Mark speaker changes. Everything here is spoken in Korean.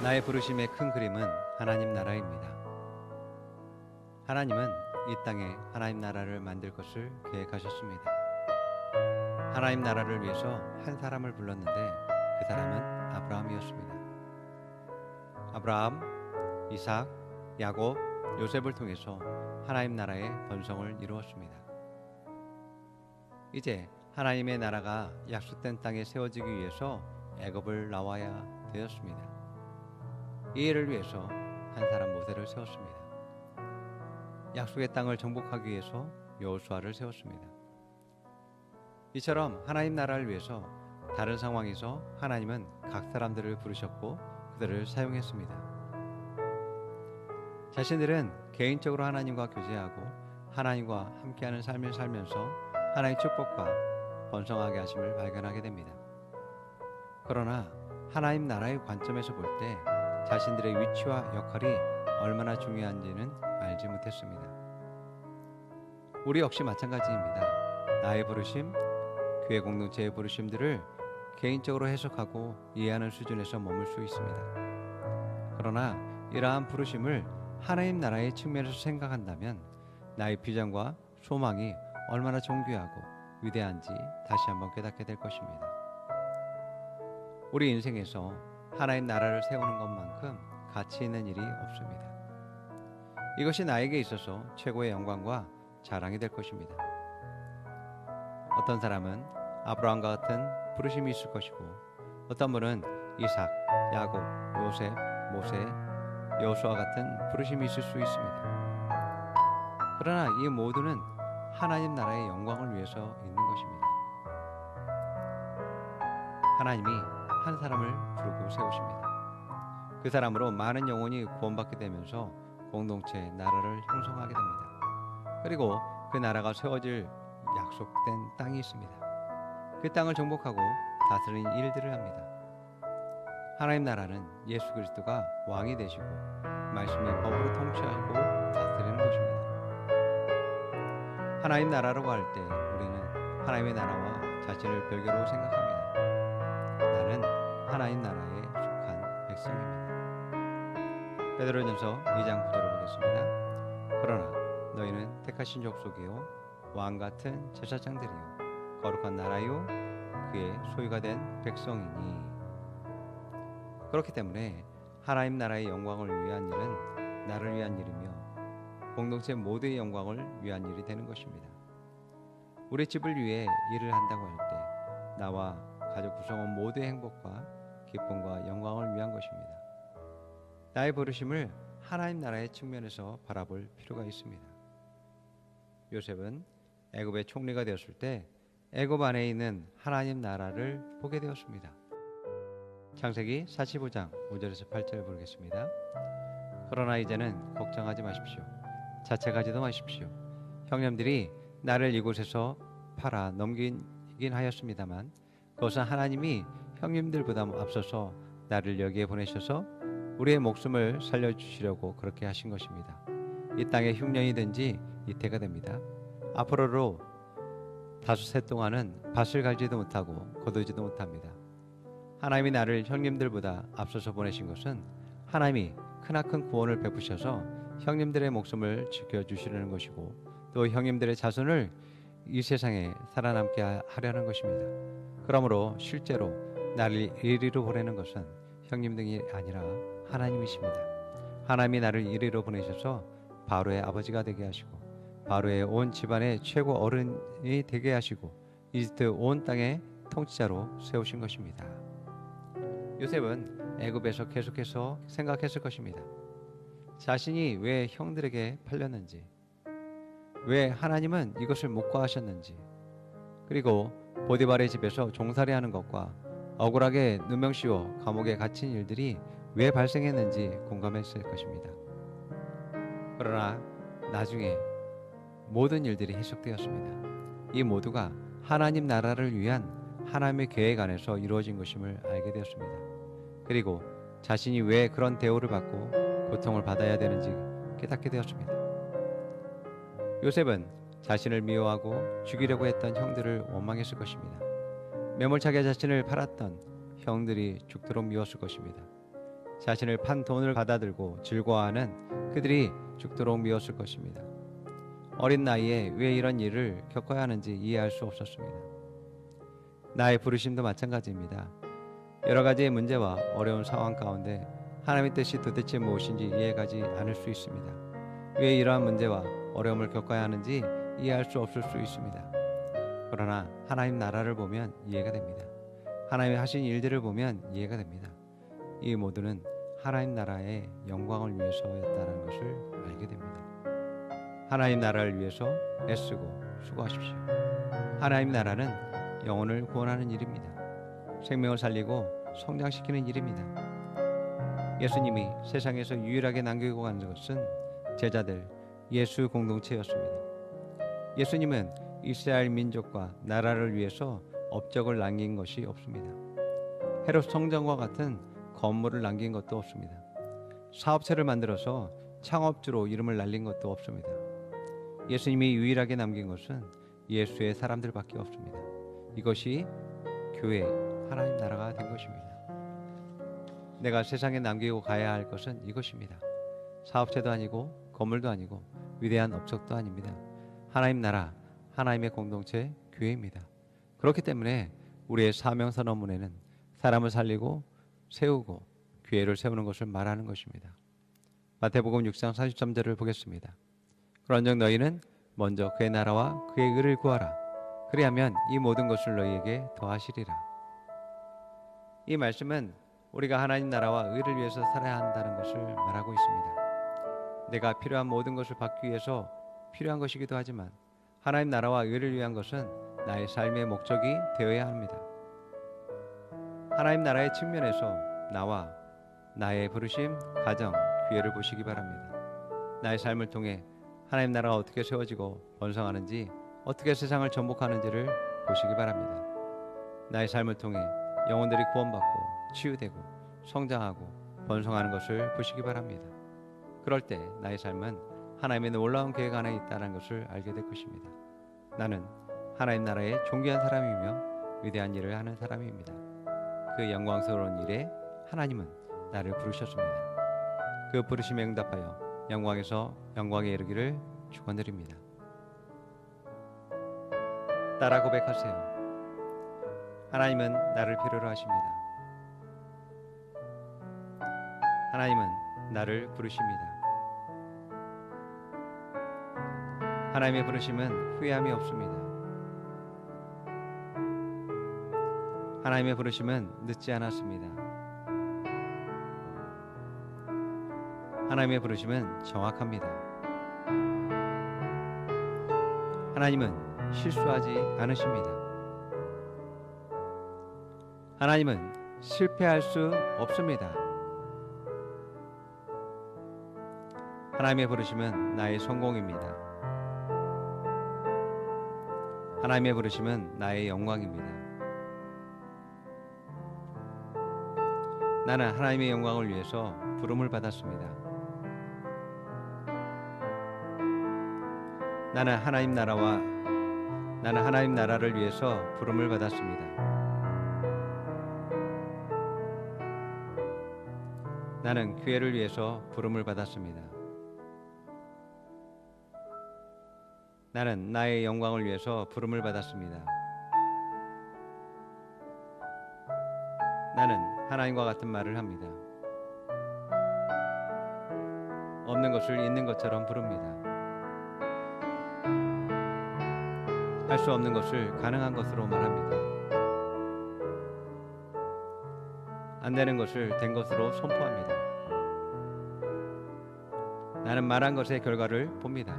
Speaker 1: 나의 부르심의 큰 그림은 하나님 나라입니다. 하나님은 이 땅에 하나님 나라를 만들 것을 계획하셨습니다. 하나님 나라를 위해서 한 사람을 불렀는데 그 사람은 아브라함이었습니다. 아브라함, 이삭, 야곱, 요셉을 통해서 하나님 나라의 번성을 이루었습니다. 이제 하나님의 나라가 약속된 땅에 세워지기 위해서 애굽을 나와야 되었습니다. 이 일을 위해서 한 사람 모세를 세웠습니다. 약속의 땅을 정복하기 위해서 여호수아를 세웠습니다. 이처럼 하나님 나라를 위해서 다른 상황에서 하나님은 각 사람들을 부르셨고 그들을 사용했습니다. 자신들은 개인적으로 하나님과 교제하고 하나님과 함께하는 삶을 살면서 하나님의 축복과 번성하게 하심을 발견하게 됩니다. 그러나 하나님 나라의 관점에서 볼 때 자신들의 위치와 역할이 얼마나 중요한지는 알지 못했습니다. 우리 역시 마찬가지입니다. 나의 부르심, 교회 공동체의 부르심들을 개인적으로 해석하고 이해하는 수준에서 머물 수 있습니다. 그러나 이러한 부르심을 하나님 나라의 측면에서 생각한다면 나의 비전과 소망이 얼마나 존귀하고 위대한지 다시 한번 깨닫게 될 것입니다. 우리 인생에서 하나님 나라를 세우는 것만큼 가치 있는 일이 없습니다. 이것이 나에게 있어서 최고의 영광과 자랑이 될 것입니다. 어떤 사람은 아브라함과 같은 부르심이 있을 것이고 어떤 분은 이삭, 야곱, 요셉, 모세, 여호수아 같은 부르심이 있을 수 있습니다. 그러나 이 모두는 하나님 나라의 영광을 위해서 있는 것입니다. 하나님이 한 사람을 부르고 세우십니다. 그 사람으로 많은 영혼이 구원받게 되면서 공동체 나라를 형성하게 됩니다. 그리고 그 나라가 세워질 약속된 땅이 있습니다. 그 땅을 정복하고 다스리는 일들을 합니다. 하나님 나라는 예수 그리스도가 왕이 되시고 말씀의 법으로 통치하고 다스리는 것입니다. 하나님 나라라고 할 때 우리는 하나님의 나라와 자신을 별개로 생각합니다. 나는 하나님 나라에 속한 백성입니다. 베드로전서 2장 9절을 보겠습니다. 그러나 너희는 택하신 족속이요 왕 같은 제사장들이요 거룩한 나라요 그의 소유가 된 백성이니. 그렇기 때문에 하나님 나라의 영광을 위한 일은 나를 위한 일이며 공동체 모두의 영광을 위한 일이 되는 것입니다. 우리 집을 위해 일을 한다고 할 때 나와 가족 구성원 모두의 행복과 기쁨과 영광을 위한 것입니다. 나의 부르심을 하나님 나라의 측면에서 바라볼 필요가 있습니다. 요셉은 애굽의 총리가 되었을 때 애굽 안에 있는 하나님 나라를 보게 되었습니다. 창세기 45장 5절에서 8절을 보겠습니다. 그러나 이제는 걱정하지 마십시오. 자책하지도 마십시오. 형님들이 나를 이곳에서 팔아 넘기긴 하였습니다만 그것은 하나님이 형님들보다 앞서서 나를 여기에 보내셔서 우리의 목숨을 살려주시려고 그렇게 하신 것입니다. 이 땅에 흉년이든지 이태가 됩니다. 앞으로로 다수세 동안은 밭을 갈지도 못하고 거두지도 못합니다. 하나님이 나를 형님들보다 앞서서 보내신 것은 하나님이 크나큰 구원을 베푸셔서 형님들의 목숨을 지켜주시려는 것이고 또 형님들의 자손을 이 세상에 살아남게 하려는 것입니다. 그러므로 실제로 나를 이리로 보내는 것은 형님 등이 아니라 하나님이십니다. 하나님이 나를 이리로 보내셔서 바로의 아버지가 되게 하시고 바로의 온 집안의 최고 어른이 되게 하시고 이집트 온 땅의 통치자로 세우신 것입니다. 요셉은 애굽에서 계속해서 생각했을 것입니다. 자신이 왜 형들에게 팔렸는지, 왜 하나님은 이것을 묵과하셨는지, 그리고 보디발의 집에서 종살이하는 것과 억울하게 누명씌워 감옥에 갇힌 일들이 왜 발생했는지 공감했을 것입니다. 그러나 나중에 모든 일들이 해석되었습니다. 이 모두가 하나님 나라를 위한 하나님의 계획 안에서 이루어진 것임을 알게 되었습니다. 그리고 자신이 왜 그런 대우를 받고 고통을 받아야 되는지 깨닫게 되었습니다. 요셉은 자신을 미워하고 죽이려고 했던 형들을 원망했을 것입니다. 매몰차게 자신을 팔았던 형들이 죽도록 미웠을 것입니다. 자신을 판 돈을 받아들고 즐거워하는 그들이 죽도록 미웠을 것입니다. 어린 나이에 왜 이런 일을 겪어야 하는지 이해할 수 없었습니다. 나의 부르심도 마찬가지입니다. 여러 가지의 문제와 어려운 상황 가운데 하나님의 뜻이 도대체 무엇인지 이해가지 않을 수 있습니다. 왜 이러한 문제와 어려움을 겪어야 하는지 이해할 수 없을 수 있습니다. 그러나 하나님 나라를 보면 이해가 됩니다. 하나님이 하신 일들을 보면 이해가 됩니다. 이 모두는 하나님 나라의 영광을 위해서였다는 것을 알게 됩니다. 하나님 나라를 위해서 애쓰고 수고하십시오. 하나님 나라는 영혼을 구원하는 일입니다. 생명을 살리고 성장시키는 일입니다. 예수님이 세상에서 유일하게 남기고 간 것은 제자들, 예수 공동체였습니다. 예수님은 이스라엘 민족과 나라를 위해서 업적을 남긴 것이 없습니다. 헤롯 성전과 같은 건물을 남긴 것도 없습니다. 사업체를 만들어서 창업주로 이름을 날린 것도 없습니다. 예수님이 유일하게 남긴 것은 예수의 사람들밖에 없습니다. 이것이 교회, 하나님 나라가 된 것입니다. 내가 세상에 남기고 가야 할 것은 이것입니다. 사업체도 아니고 건물도 아니고 위대한 업적도 아닙니다. 하나님 나라, 하나님의 공동체, 교회입니다. 그렇기 때문에 우리의 사명선언문에는 사람을 살리고 세우고 교회를 세우는 것을 말하는 것입니다. 마태복음 6장 43절을 보겠습니다. 그런즉 너희는 먼저 그의 나라와 그의 의를 구하라. 그리하면 이 모든 것을 너희에게 더하시리라. 이 말씀은 우리가 하나님 나라와 의를 위해서 살아야 한다는 것을 말하고 있습니다. 내가 필요한 모든 것을 받기 위해서 필요한 것이기도 하지만 하나님 나라와 의를 위한 것은 나의 삶의 목적이 되어야 합니다. 하나님 나라의 측면에서 나와 나의 부르심, 가정, 기회를 보시기 바랍니다. 나의 삶을 통해 하나님 나라가 어떻게 세워지고 번성하는지, 어떻게 세상을 전복하는지를 보시기 바랍니다. 나의 삶을 통해 영혼들이 구원받고 치유되고 성장하고 번성하는 것을 보시기 바랍니다. 그럴 때 나의 삶은 하나님의 놀라운 계획 안에 있다는 것을 알게 될 것입니다. 나는 하나님 나라의 존귀한 사람이며 위대한 일을 하는 사람입니다. 그 영광스러운 일에 하나님은 나를 부르셨습니다. 그 부르심에 응답하여 영광에서 영광에 이르기를 축원드립니다. 따라 고백하세요. 하나님은 나를 필요로 하십니다. 하나님은 나를 부르십니다. 하나님의 부르심은 후회함이 없습니다. 하나님의 부르심은 늦지 않았습니다. 하나님의 부르심은 정확합니다. 하나님은 실수하지 않으십니다. 하나님은 실패할 수 없습니다. 하나님의 부르심은 나의 성공입니다. 하나님의 부르심은 나의 영광입니다. 나는 하나님의 영광을 위해서 부름을 받았습니다. 나는 하나님 나라를 위해서 부름을 받았습니다. 나는 교회를 위해서 부름을 받았습니다. 나는 나의 영광을 위해서 부름을 받았습니다. 나는 하나님과 같은 말을 합니다. 없는 것을 있는 것처럼 부릅니다. 할 수 없는 것을 가능한 것으로 말합니다. 안 되는 것을 된 것으로 선포합니다. 나는 말한 것의 결과를 봅니다.